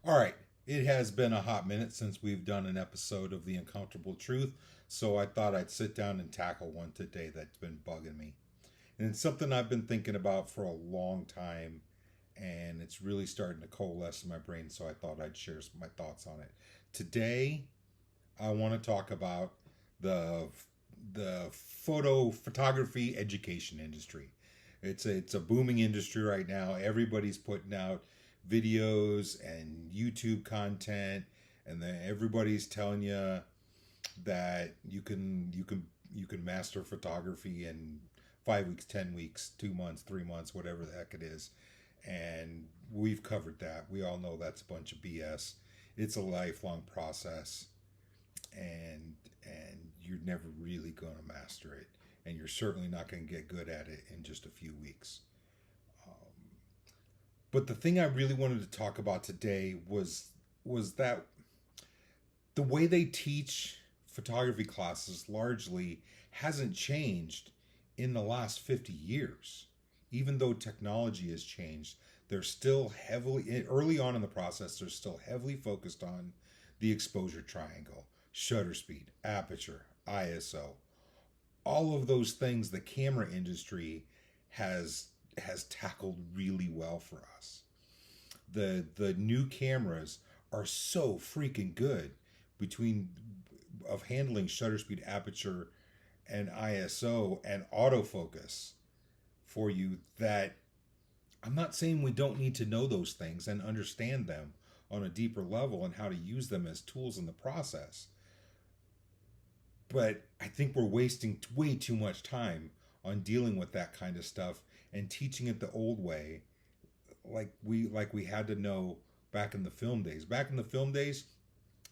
All right. It has been a hot minute since we've done an episode of The Uncomfortable Truth, so I thought I'd sit down and tackle one today that's been bugging me. And it's something I've been thinking about for a long time, and it's really starting to coalesce in my brain, so I thought I'd share my thoughts on it. Today, I want to talk about the the photography education industry. It's a booming industry right now. Everybody's putting out videos and YouTube content, and then everybody's telling you that you can master photography in 5 weeks, 10 weeks, 2 months, 3 months, whatever the heck it is. And we've covered that. We all know that's a bunch of BS. It's a lifelong process, and you're never really going to master it, and you're certainly not going to get good at it in just a few weeks. Um, but the thing I really wanted to talk about today was that the way they teach photography classes largely hasn't changed in the last 50 years. Even though technology has changed, they're still heavily, early on in the process, they're still heavily focused on the exposure triangle, shutter speed, aperture, ISO, all of those things the camera industry has has tackled really well for us. The new cameras are so freaking good between of handling shutter speed, aperture, and ISO and autofocus for you that I'm not saying we don't need to know those things and understand them on a deeper level and how to use them as tools in the process. But I think we're wasting way too much time on dealing with that kind of stuff and teaching it the old way, like we had to know back in the film days. Back in the film days,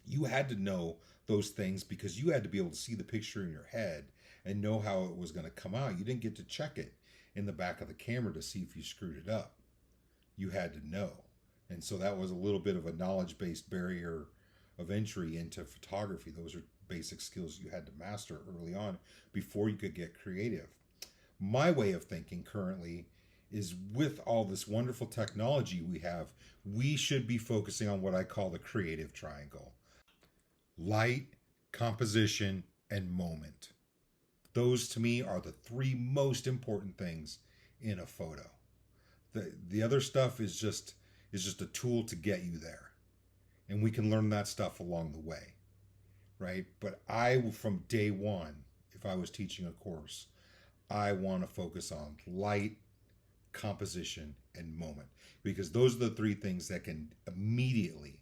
you had to know those things because you had to be able to see the picture in your head and know how it was going to come out. You didn't get to check it in the back of the camera to see if you screwed it up. You had to know. And so that was a little bit of a knowledge based barrier of entry into photography. Those are basic skills you had to master early on before you could get creative. My way of thinking currently is with all this wonderful technology we have, we should be focusing on what I call the creative triangle: light, composition, and moment. Those to me are the three most important things in a photo. The other stuff is just a tool to get you there. And we can learn that stuff along the way, right? But I, from day one, if I was teaching a course, I want to focus on light, composition, and moment, because those are the three things that can immediately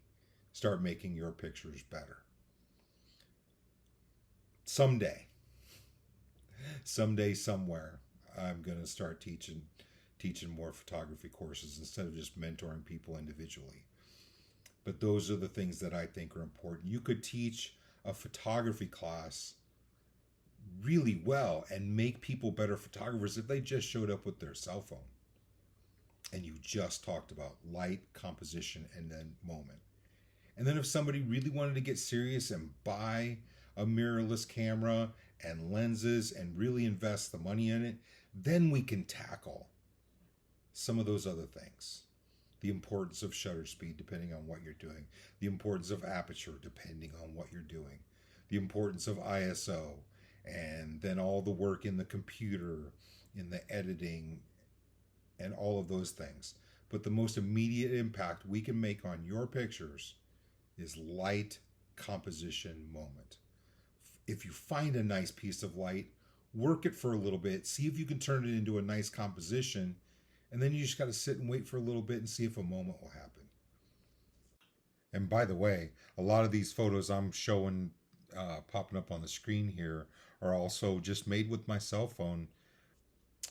start making your pictures better. Someday, somewhere, I'm going to start teaching more photography courses instead of just mentoring people individually. But those are the things that I think are important. You could teach a photography class really well and make people better photographers if they just showed up with their cell phone and you just talked about light, composition, and then moment. And then if somebody really wanted to get serious and buy a mirrorless camera and lenses and really invest the money in it, then we can tackle some of those other things. The importance of shutter speed, depending on what you're doing. The importance of aperture, depending on what you're doing. The importance of ISO, and then all the work in the computer, in the editing, and all of those things. But the most immediate impact we can make on your pictures is light, composition, moment. If you find a nice piece of light, work it for a little bit, see if you can turn it into a nice composition, and then you just got to sit and wait for a little bit and see if a moment will happen. And by the way, a lot of these photos I'm showing popping up on the screen here are also just made with my cell phone,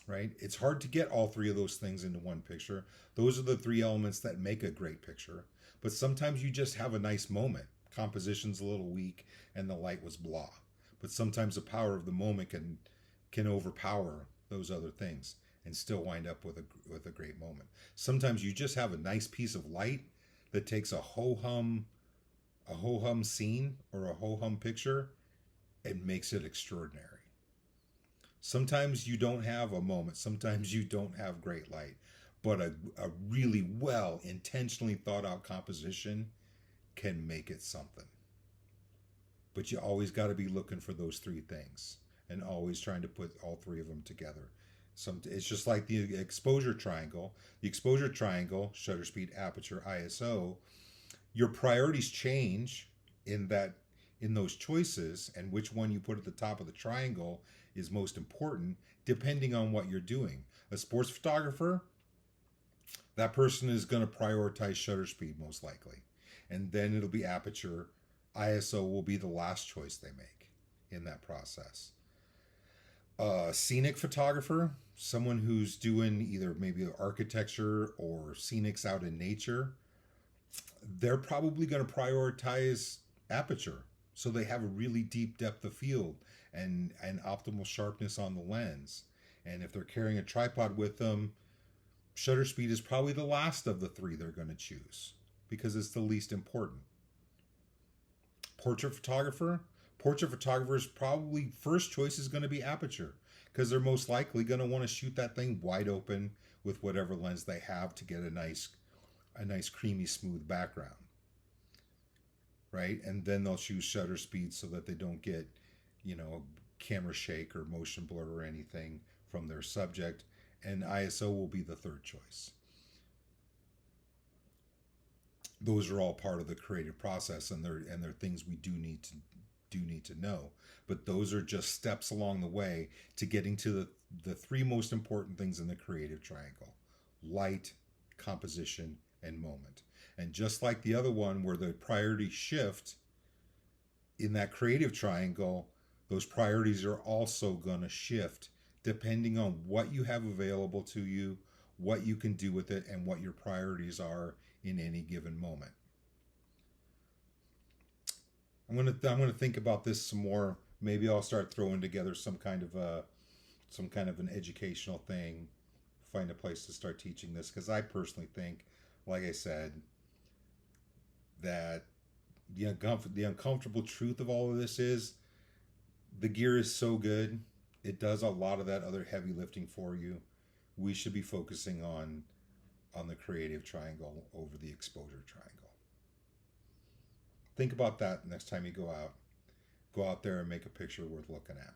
right? It's hard to get all three of those things into one picture. Those are the three elements that make a great picture. But sometimes you just have a nice moment. Composition's a little weak and the light was blah. But sometimes the power of the moment can overpower those other things and still wind up with a great moment. Sometimes you just have a nice piece of light that takes a ho hum scene or a ho hum picture and makes it extraordinary. Sometimes you don't have a moment. Sometimes you don't have great light. but a really well intentionally thought out composition can make it something. But you always got to be looking for those three things and always trying to put all three of them together. It's just like the exposure triangle. The exposure triangle, shutter speed, aperture, ISO. Your priorities change in those choices, and which one you put at the top of the triangle is most important depending on what you're doing. A sports photographer, that person is going to prioritize shutter speed most likely, and then it'll be aperture. ISO will be the last choice they make in that process. Scenic photographer, someone who's doing either maybe architecture or scenics out in nature, they're probably going to prioritize aperture, so they have a really deep depth of field and optimal sharpness on the lens. And if they're carrying a tripod with them, shutter speed is probably the last of the three they're going to choose because it's the least important. Portrait photographers probably first choice is going to be aperture because they're most likely going to want to shoot that thing wide open with whatever lens they have to get a nice creamy smooth background, right? And then they'll choose shutter speed so that they don't get camera shake or motion blur or anything from their subject, and ISO will be the third choice. Those are all part of the creative process, and they're things we do need to know. But those are just steps along the way to getting to the three most important things in the creative triangle: light, composition, and moment. And just like the other one where the priorities shift in that creative triangle, those priorities are also going to shift depending on what you have available to you, what you can do with it, and what your priorities are in any given moment. I'm gonna think about this some more. Maybe I'll start throwing together some kind of an educational thing. Find a place to start teaching this, because I personally think, like I said, that the uncomfortable truth of all of this is the gear is so good. It does a lot of that other heavy lifting for you. We should be focusing on the creative triangle over the exposure triangle. Think about that next time you go out. Go out there and make a picture worth looking at.